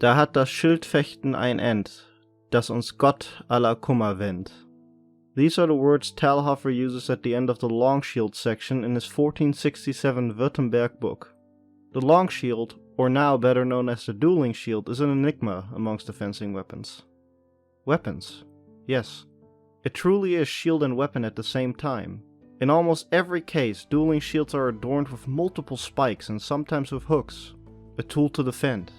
Da hat das Schildfechten ein End, das uns Gott aller Kummer wendt. These are the words Talhofer uses at the end of the long shield section in his 1467 Württemberg book. The long shield, or now better known as the dueling shield, is an enigma amongst the fencing weapons. Weapons. Yes. It truly is shield and weapon at the same time. In almost every case, dueling shields are adorned with multiple spikes and sometimes with hooks. A tool to defend,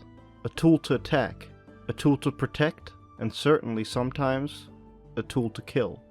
a tool to attack, a tool to protect, and certainly sometimes, a tool to kill.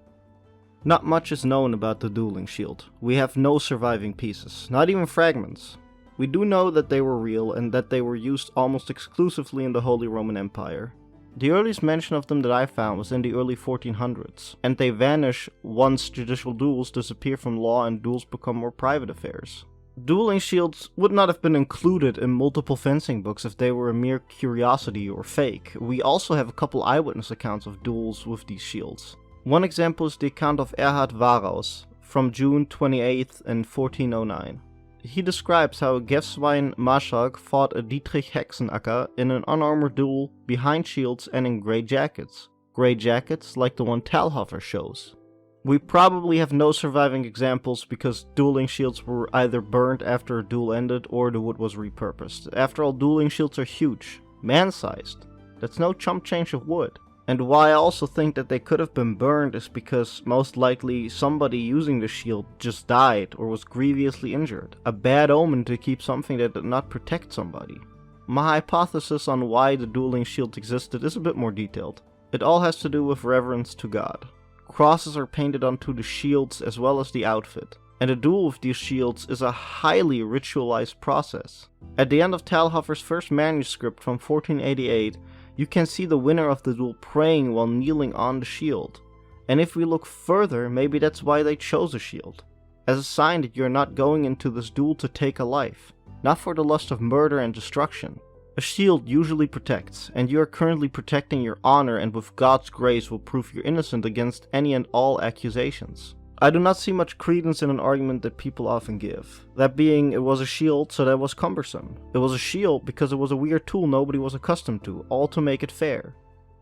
Not much is known about the dueling shield. We have no surviving pieces, not even fragments. We do know that they were real and that they were used almost exclusively in the Holy Roman Empire. The earliest mention of them that I found was in the early 1400s, and they vanish once judicial duels disappear from law and duels become more private affairs. Dueling shields would not have been included in multiple fencing books if they were a mere curiosity or fake. We also have a couple eyewitness accounts of duels with these shields. One example is the account of Erhard Varaus from June 28th in 1409. He describes how Gefswein Marschalk fought a Dietrich Hexenacker in an unarmored duel behind shields and in grey jackets. Grey jackets like the one Talhofer shows. We probably have no surviving examples because dueling shields were either burned after a duel ended or the wood was repurposed. After all, dueling shields are huge, man-sized. That's no chump change of wood. And why I also think that they could have been burned is because most likely somebody using the shield just died or was grievously injured. A bad omen to keep something that did not protect somebody. My hypothesis on why the dueling shield existed is a bit more detailed. It all has to do with reverence to God. Crosses are painted onto the shields as well as the outfit. And a duel with these shields is a highly ritualized process. At the end of Talhofer's first manuscript from 1488, you can see the winner of the duel praying while kneeling on the shield. And if we look further, maybe that's why they chose a shield. As a sign that you're not going into this duel to take a life, not for the lust of murder and destruction. A shield usually protects, and you are currently protecting your honor and with God's grace will prove you're innocent against any and all accusations. I do not see much credence in an argument that people often give. That being, it was a shield, so that was cumbersome. It was a shield because it was a weird tool nobody was accustomed to, all to make it fair.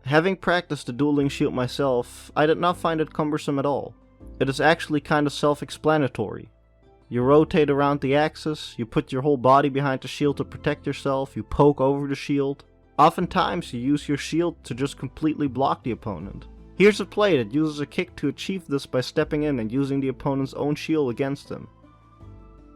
Having practiced the dueling shield myself, I did not find it cumbersome at all. It is actually kind of self-explanatory. You rotate around the axis, you put your whole body behind the shield to protect yourself, you poke over the shield. Oftentimes you use your shield to just completely block the opponent. Here's a play that uses a kick to achieve this by stepping in and using the opponent's own shield against him.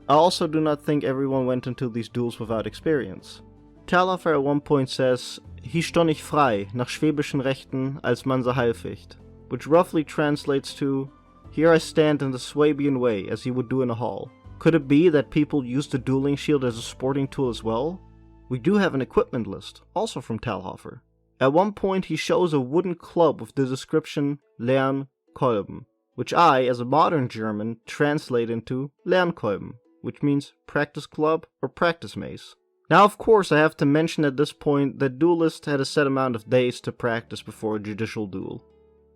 I also do not think everyone went into these duels without experience. Talhofer at one point says, "Hier stand ich frei, nach schwäbischen Rechten, als man so halficht," which roughly translates to, "Here I stand in the Swabian way, as you would do in a hall." Could it be that people used the dueling shield as a sporting tool as well? We do have an equipment list, also from Talhofer. At one point he shows a wooden club with the description Lernkolben, which I, as a modern German, translate into Lernkolben, which means practice club or practice mace. Now of course I have to mention at this point that duelists had a set amount of days to practice before a judicial duel.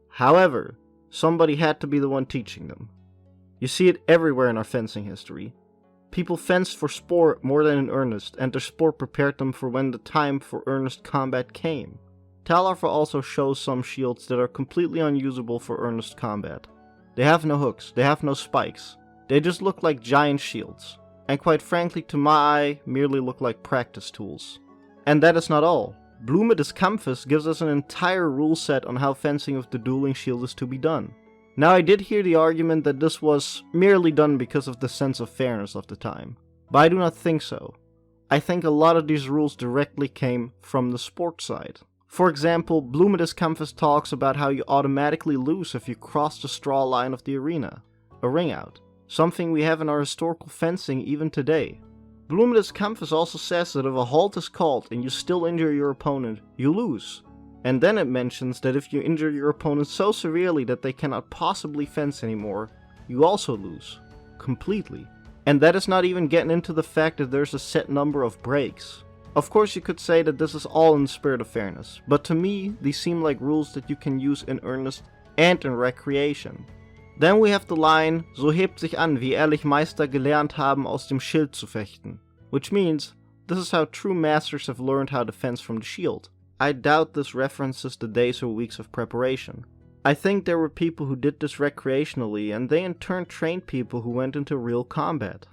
However, somebody had to be the one teaching them. You see it everywhere in our fencing history. People fenced for sport more than in earnest, and their sport prepared them for when the time for earnest combat came. Talhofer also shows some shields that are completely unusable for earnest combat. They have no hooks, they have no spikes, they just look like giant shields, and quite frankly to my eye, merely look like practice tools. And that is not all. Blume des Kampfes gives us an entire rule set on how fencing with the dueling shield is to be done. Now I did hear the argument that this was merely done because of the sense of fairness of the time, but I do not think so. I think a lot of these rules directly came from the sport side. For example, Blume des Kampfes talks about how you automatically lose if you cross the straw line of the arena, a ring out, something we have in our historical fencing even today. Blume des Kampfes also says that if a halt is called and you still injure your opponent, you lose. And then it mentions that if you injure your opponent so severely that they cannot possibly fence anymore, you also lose. Completely. And that is not even getting into the fact that there's a set number of breaks. Of course you could say that this is all in the spirit of fairness, but to me these seem like rules that you can use in earnest and in recreation. Then we have the line, "So hebt sich an, wie ehrlich Meister gelernt haben aus dem Schild zu fechten," which means, This is how true masters have learned how to fence from the shield. I doubt this references the days or weeks of preparation. I think there were people who did this recreationally, and they in turn trained people who went into real combat.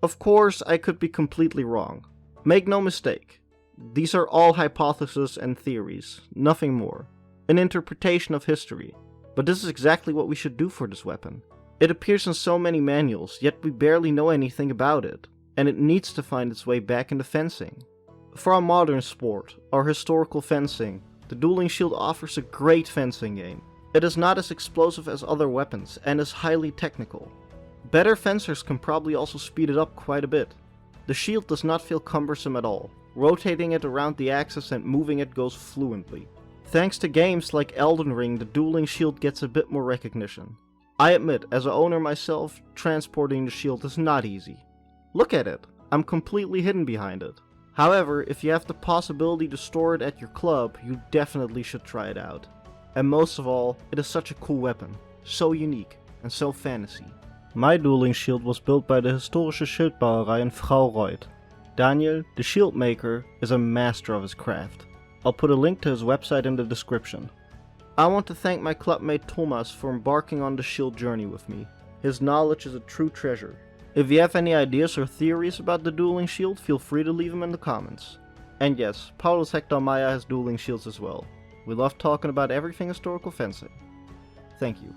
Of course, I could be completely wrong. Make no mistake, these are all hypotheses and theories, nothing more. An interpretation of history. But this is exactly what we should do for this weapon. It appears in so many manuals, yet we barely know anything about it, and it needs to find its way back into fencing. For our modern sport, our historical fencing, the Dueling Shield offers a great fencing game. It is not as explosive as other weapons, and is highly technical. Better fencers can probably also speed it up quite a bit. The shield does not feel cumbersome at all. Rotating it around the axis and moving it goes fluently. Thanks to games like Elden Ring, the Dueling Shield gets a bit more recognition. I admit, as an owner myself, transporting the shield is not easy. Look at it, I'm completely hidden behind it. However, if you have the possibility to store it at your club, you definitely should try it out. And most of all, it is such a cool weapon, so unique, and so fantasy. My Dueling Shield was built by the Historische Schildbauerei in Fraureuth. Daniel, the shield maker, is a master of his craft. I'll put a link to his website in the description. I want to thank my clubmate Thomas for embarking on the shield journey with me. His knowledge is a true treasure. If you have any ideas or theories about the Dueling Shield, feel free to leave them in the comments. And yes, Paulus Hector Mair has Dueling Shields as well. We love talking about everything historical fencing. Thank you.